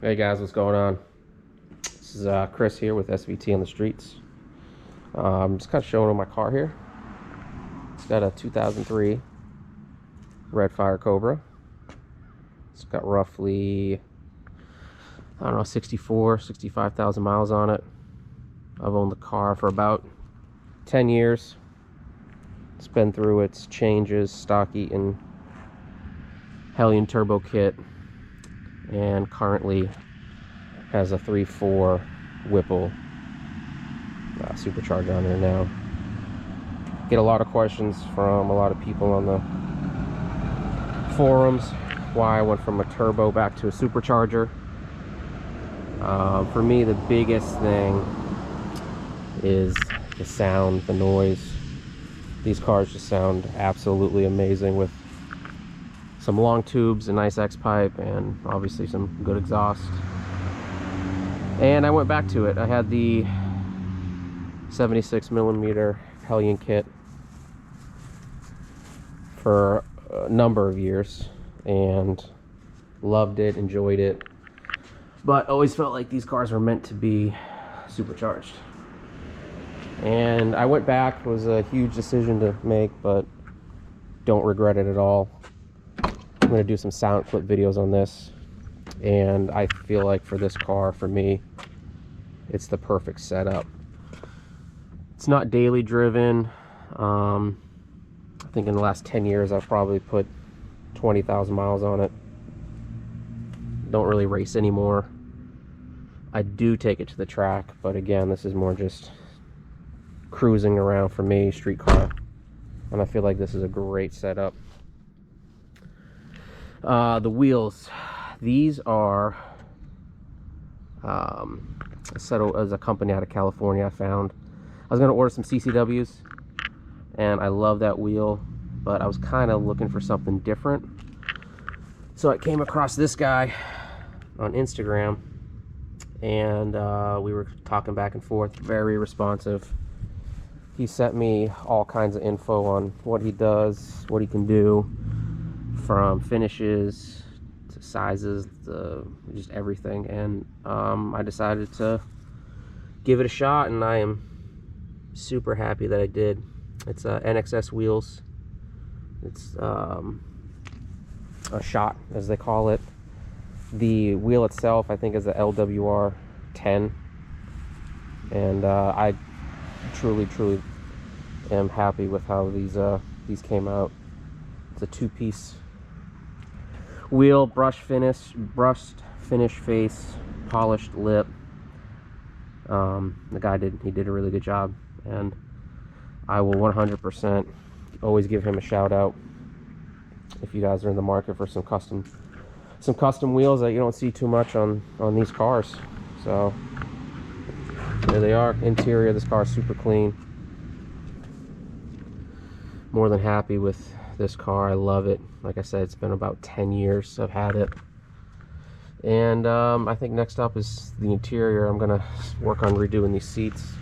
Hey guys, what's going on? This is Chris here with SVT on the streets. I'm just kind of showing my car here. It's got a 2003 Red Fire Cobra. It's got roughly, I don't know, 65,000 miles on it. I've owned the car for about 10 years. It's been through its changes, stock eaton, hellion turbo kit, and currently has a 3.4 whipple supercharged on there now. Get a lot of questions from a lot of people on the forums why I went from a turbo back to a supercharger. For me, the biggest thing is the sound, the noise. These cars just sound absolutely amazing with some long tubes, a nice X pipe, and obviously some good exhaust. And I went back to it. I had the 76mm hellion kit for a number of years and loved it, enjoyed it, but always felt like these cars were meant to be supercharged. And I went back. It was a huge decision to make, but don't regret it at all. I'm going to do some sound clip videos on this, and I feel like for this car, for me, it's the perfect setup. It's not daily driven. I think in the last 10 years I've probably put 20,000 miles on it. Don't really race anymore. I do take it to the track, but again, this is more just cruising around for me, street car, and I feel like this is a great setup. The wheels, these are settled as a company out of California. I found I was going to order some CCWs, and I love that wheel, but I was kind of looking for something different. So I came across this guy on Instagram, and we were talking back and forth. Very responsive. He sent me all kinds of info on what he does, what he can do, from finishes to sizes to just everything. And I decided to give it a shot, and I am super happy that I did. It's NXS wheels. It's a shot, as they call it. The wheel itself, I think, is a LWR 10, and I truly am happy with how these came out. It's a two-piece wheel, brushed finish face, polished lip. The guy did a really good job, and I will 100% always give him a shout out if you guys are in the market for some custom wheels that you don't see too much on these cars. So there they are. Interior of this car is super clean. More than happy with this car. I love it. Like I said, it's been about 10 years I've had it. And I think next up is the interior. I'm gonna work on redoing these seats.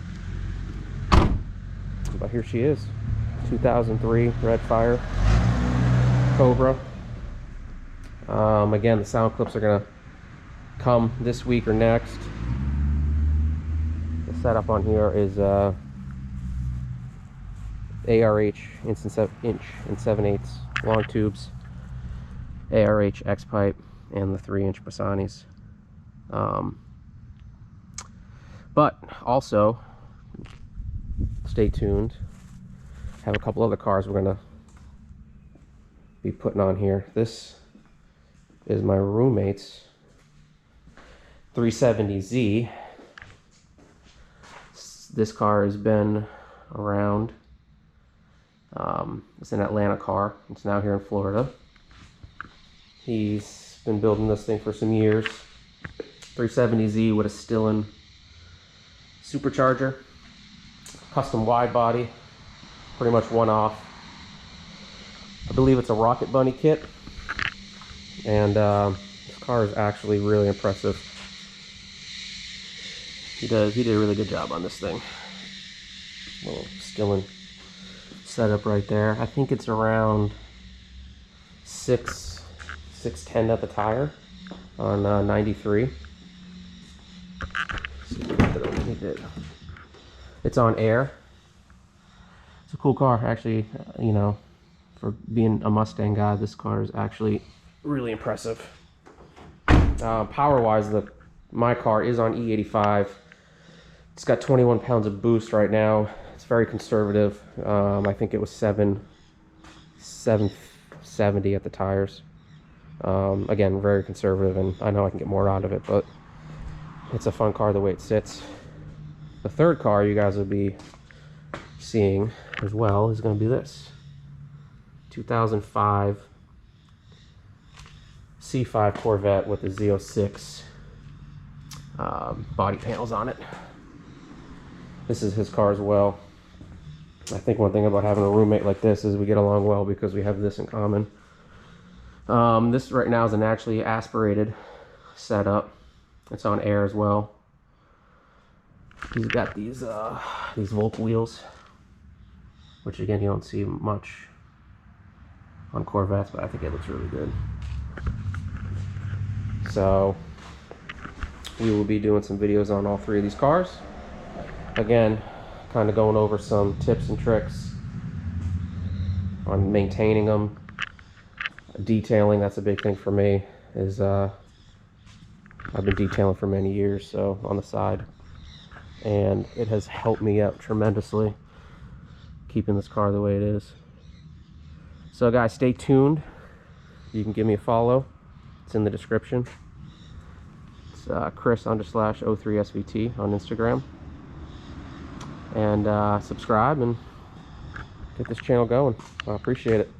But here she is, 2003 Red Fire Cobra. Again, the sound clips are gonna come this week or next. The setup on here is ARH inch and 7/8 long tubes, ARH X pipe, and the 3-inch Basanis. But also, stay tuned. Have a couple other cars we're gonna be putting on here. This is my roommate's 370Z. This car has been around. It's an Atlanta car. It's now here in Florida. He's been building this thing for some years. 370Z with a Stillen supercharger, custom wide body, pretty much one off. I believe it's a Rocket Bunny kit, and this car is actually really impressive. He did a really good job on this thing. Little Stillen setup right there. I think it's around 610 at the tire on 93. See if we can get it underneath it. It's on air. It's a cool car, actually. You know, for being a Mustang guy, this car is actually really impressive. Power-wise, my car is on E85. It's got 21 pounds of boost right now. It's very conservative. I think it was 770 at the tires. Again, very conservative, and I know I can get more out of it, but it's a fun car the way it sits. The third car you guys will be seeing as well is going to be this 2005 C5 Corvette with the Z06 body panels on it. This is his car as well. I think one thing about having a roommate like this is we get along well because we have this in common. This right now is a naturally aspirated setup. It's on air as well. He's got these Volk wheels, which again you don't see much on Corvettes, but I think it looks really good. So we will be doing some videos on all three of these cars. Again, kind of going over some tips and tricks on maintaining them. Detailing, that's a big thing for me, is I've been detailing for many years, so on the side, and it has helped me out tremendously keeping this car the way it is. So guys, stay tuned. You can give me a follow, it's in the description. It's Chris_03SVT on Instagram, and subscribe and get this channel going. I appreciate it.